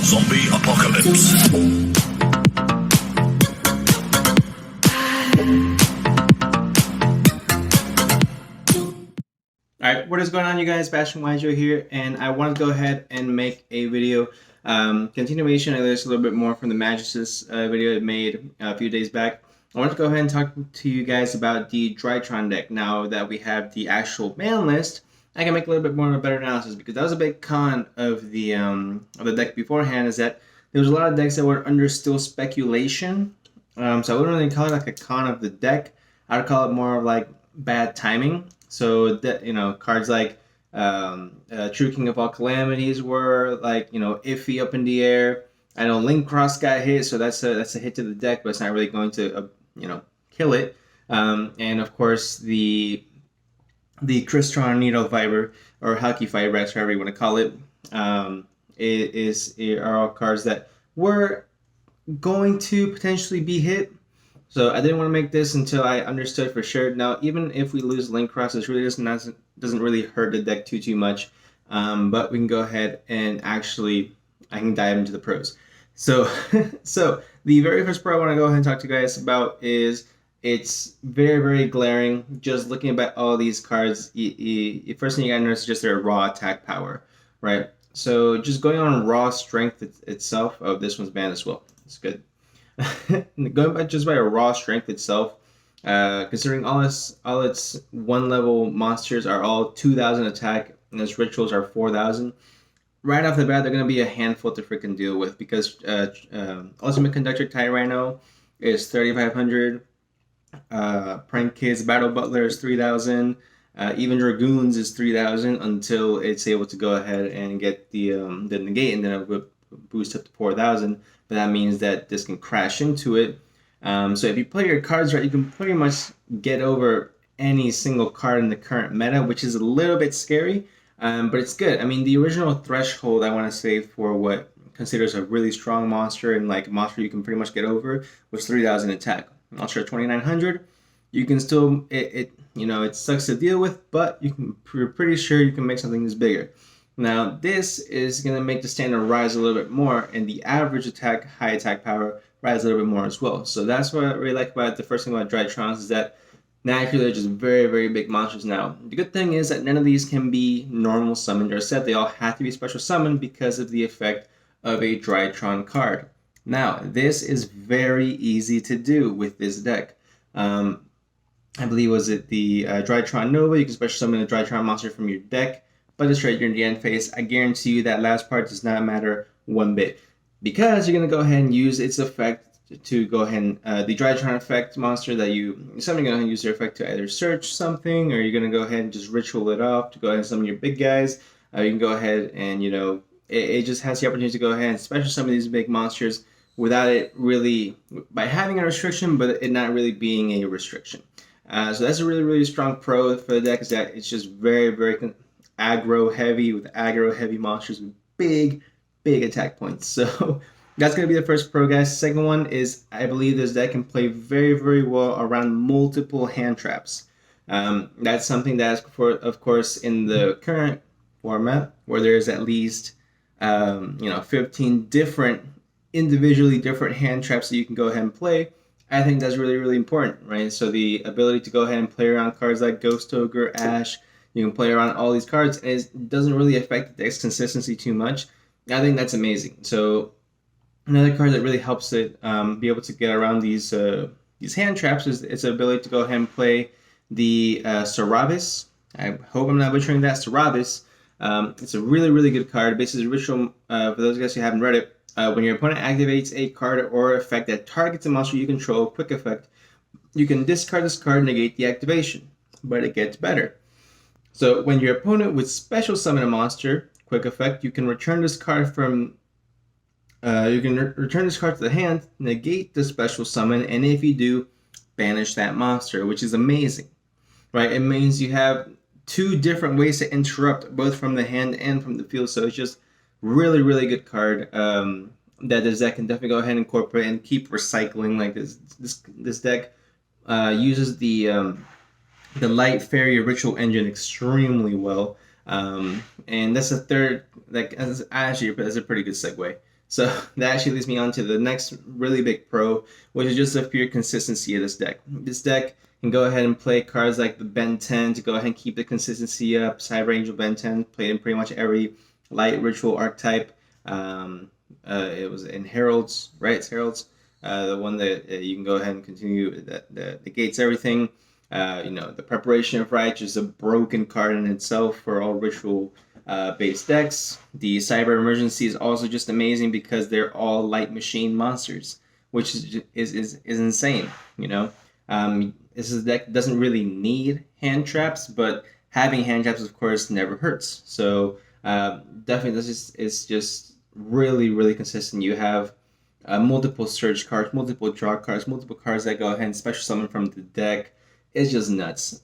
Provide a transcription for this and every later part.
Zombie apocalypse. Alright, what is going on, you guys? Bastion Joe here, and I want to go ahead and make a video continuation, at least a little bit more from the Magus video I made a few days back. I want to go ahead and talk to you guys about the Drytron deck. Now that we have the actual ban list, I can make a little bit more of a better analysis, because that was a big con of the deck beforehand, is that there was a lot of decks that were under still speculation. So I wouldn't really call it like a con of the deck. I would call it more of like bad timing. So that, cards like True King of All Calamities were like, iffy up in the air. I know Link Cross got hit, so that's a hit to the deck, but it's not really going to kill it. And of course the Crystron Needle Fiber, or Hulky Fibrax, however you want to call it, are all cards that were going to potentially be hit. So I didn't want to make this until I understood for sure. Now, even if we lose Link Cross, this really doesn't really hurt the deck too much. But we can go ahead and I can dive into the pros. So, so the very first pro I want to go ahead and talk to you guys about is, it's very glaring. Just looking at all these cards, first thing you gotta notice is just their raw attack power, right? So just going on raw strength itself. Oh, this one's banned as well. It's good. Going by just by a raw strength itself, considering all its one level monsters are all 2,000 attack and its rituals are 4,000. Right off the bat, they're gonna be a handful to freaking deal with, because Ultimate Conductor Tyranno is 3,500. Prank Kids Battle Butler is 3,000. Even Dragoons is 3,000 until it's able to go ahead and get the negate, and then it will boost up to 4,000. But that means that this can crash into it. So if you play your cards right, you can pretty much get over any single card in the current meta, which is a little bit scary, but it's good. I mean, the original threshold, I want to say, for what considers a really strong monster and like a monster you can pretty much get over, was 3,000 attack. Monster at 2,900, you can still, it sucks to deal with, but you're pretty sure you can make something that's bigger. Now, this is going to make the standard rise a little bit more, and the average attack, high attack power, rise a little bit more as well. So that's what I really like about it. The first thing about Drytrons is that naturally they're just very big monsters now. The good thing is that none of these can be normal summoned or set. They all have to be special summoned because of the effect of a Drytron card. Now, this is very easy to do with this deck. I believe, was it the Drytron Nova? You can special summon a Drytron monster from your deck, but it's right here in the end phase. I guarantee you that last part does not matter one bit, because you're going to go ahead and use its effect to go ahead and the Drytron effect monster that somebody's going to use their effect to either search something, or you're going to go ahead and just ritual it off to go ahead and summon your big guys. You can go ahead and it just has the opportunity to go ahead and special summon these big monsters without it really, by having a restriction, but it not really being a restriction. So that's a really strong pro for the deck, is that it's just very aggro heavy, with aggro heavy monsters with big attack points. So that's going to be the first pro, guys. Second one is, I believe this deck can play very well around multiple hand traps. That's something that's, of course, in the current format, where there's at least 15 individually different hand traps that you can go ahead and play. I think that's really important, right? So the ability to go ahead and play around cards like Ghost Ogre, Ash, you can play around all these cards, and it doesn't really affect the deck's consistency too much. I think that's amazing. So another card that really helps it be able to get around these hand traps is its ability to go ahead and play the Saravis. I hope I'm not butchering that. Saravis. It's a really good card. Basically, ritual, for those guys who haven't read it, when your opponent activates a card or effect that targets a monster you control, quick effect, you can discard this card and negate the activation. But it gets better. So when your opponent would special summon a monster, quick effect, you can return this card from return this card to the hand, negate the special summon, and if you do, banish that monster, which is amazing, right? It means you have two different ways to interrupt, both from the hand and from the field. So it's just really good card that this deck can definitely go ahead and incorporate and keep recycling. Like this deck uses the Light Fairy Ritual Engine extremely well, and that's the third. Like, actually, that's a pretty good segue. So that actually leads me on to the next really big pro, which is just the pure consistency of this deck. This deck can go ahead and play cards like the Ben 10 to go ahead and keep the consistency up. Cyber Angel Ben 10 played in pretty much every light ritual archetype. It was in Heralds, right? It's Heralds. The one that you can go ahead and continue that negates everything. The Preparation of Right is a broken card in itself for all ritual based decks. The Cyber Emergency is also just amazing because they're all light machine monsters, which is insane. This is a deck that doesn't really need hand traps, but having hand traps, of course, never hurts. So definitely, this is just really consistent. You have multiple search cards, multiple draw cards, multiple cards that go ahead and special summon from the deck. It's just nuts.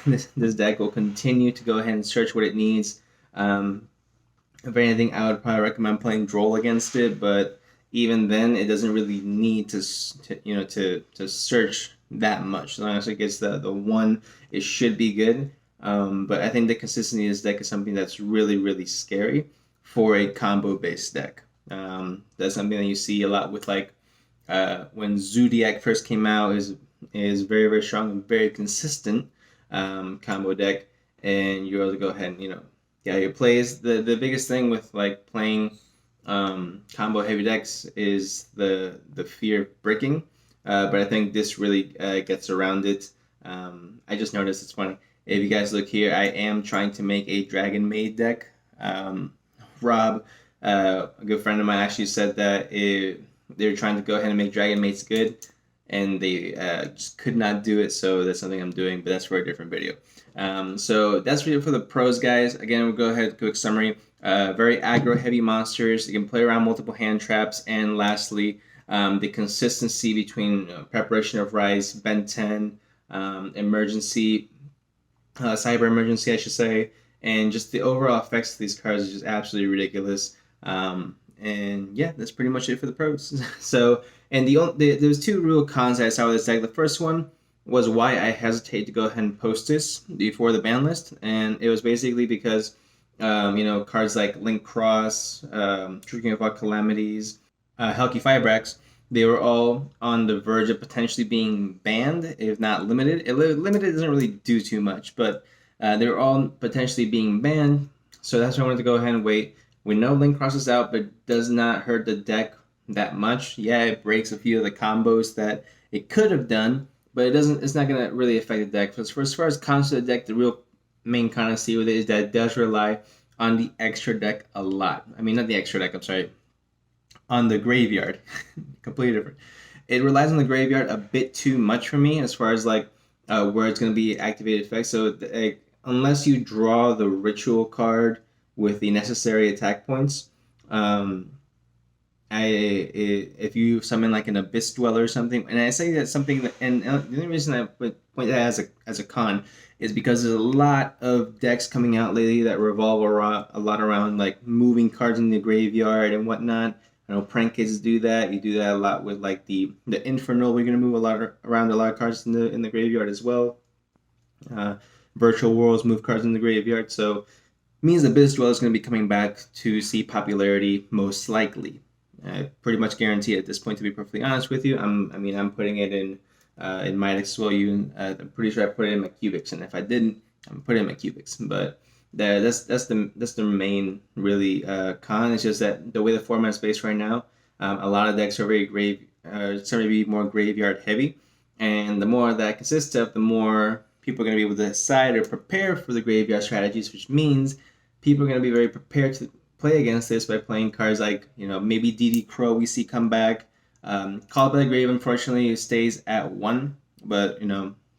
This deck will continue to go ahead and search what it needs. If anything, I would probably recommend playing Droll against it, but even then, it doesn't really need to search that much. As long as it gets the one, it should be good. But I think the consistency of this deck is something that's really scary for a combo based deck. That's something that you see a lot with when Zodiac first came out is very strong and very consistent combo deck, and you're able to go ahead and your plays. The biggest thing with playing combo heavy decks is the fear of breaking, but I think this really gets around it. I just noticed, it's funny, if you guys look here, I am trying to make a Dragon Maid deck. Rob, a good friend of mine, actually said that they're trying to go ahead and make Dragon Maids good, and they just could not do it, so that's something I'm doing, but that's for a different video. So that's really for the pros, guys. Again, we'll go ahead, quick summary. Very aggro heavy monsters. You can play around multiple hand traps, and lastly, the consistency between Preparation of Rise, Ben 10, Emergency, Cyber Emergency, I should say, and just the overall effects of these cards is just absolutely ridiculous. And yeah, that's pretty much it for the pros. So, and there's two real cons I saw with this deck. The first one was why I hesitate to go ahead and post this before the ban list, and it was basically because cards like Link Cross, Tricking of Calamities, Helki Fibrax, they were all on the verge of potentially being banned, if not limited. Limited doesn't really do too much, but they were all potentially being banned. So that's why I wanted to go ahead and wait. We know Link Cross is out, but it does not hurt the deck that much. Yeah, it breaks a few of the combos that it could have done, but it's not going to really affect the deck. As far as cons to the deck, the real main con I see with it is that it does rely on the extra deck a lot. I mean, not the extra deck, I'm sorry. On the graveyard. Completely different. It relies on the graveyard a bit too much for me as far as where it's going to be activated effects. So unless you draw the ritual card with the necessary attack points, if you summon an Abyss Dweller or something, and I say that's something that, and the only reason I point that as a con is because there's a lot of decks coming out lately that revolve a lot around moving cards in the graveyard and whatnot. I know Prank Kids do that. You do that a lot with the Infernal. We're gonna move around a lot of cards in the graveyard as well. Virtual Worlds move cards in the graveyard, so means the Abyss Dweller is going to be coming back to see popularity most likely. I pretty much guarantee at this point, to be perfectly honest with you. I'm putting it in Midex as well. I'm pretty sure I put it in my Cubics, and if I didn't, I'm putting it in my Cubics. But that's the main really con. It's just that the way the format is based right now, a lot of decks are starting to be more graveyard heavy, and the more that consists of, the more people are going to be able to decide or prepare for the graveyard strategies, which means people are going to be very prepared to play against this by playing cards like, maybe DD Crow we see come back. Call by the Grave, unfortunately, stays at 1, but,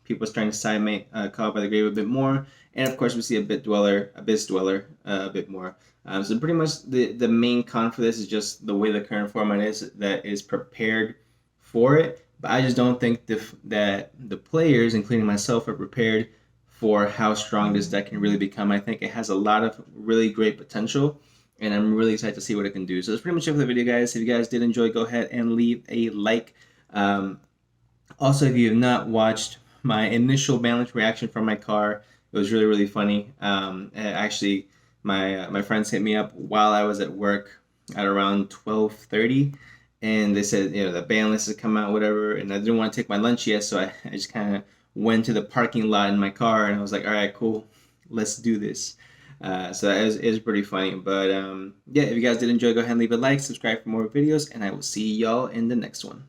people are starting to side-mate Call by the Grave a bit more. And, of course, we see Abyss Dweller a bit more. So pretty much the main con for this is just the way the current format is, that is prepared for it. But I just don't think that the players, including myself, are prepared for how strong this deck can really become. I think it has a lot of really great potential, and I'm really excited to see what it can do. So that's pretty much it for the video, guys. If you guys did enjoy, go ahead and leave a like. Also, if you have not watched my initial balance reaction from my car, it was really funny. Actually, my friends hit me up while I was at work at around 12:30, and they said, you know, the ban list has come out, whatever, and I didn't want to take my lunch yet, so I just kind of went to the parking lot in my car, and I was like, all right, cool, let's do this. So that is pretty funny. But yeah, if you guys did enjoy, go ahead and leave a like, subscribe for more videos, and I will see y'all in the next one.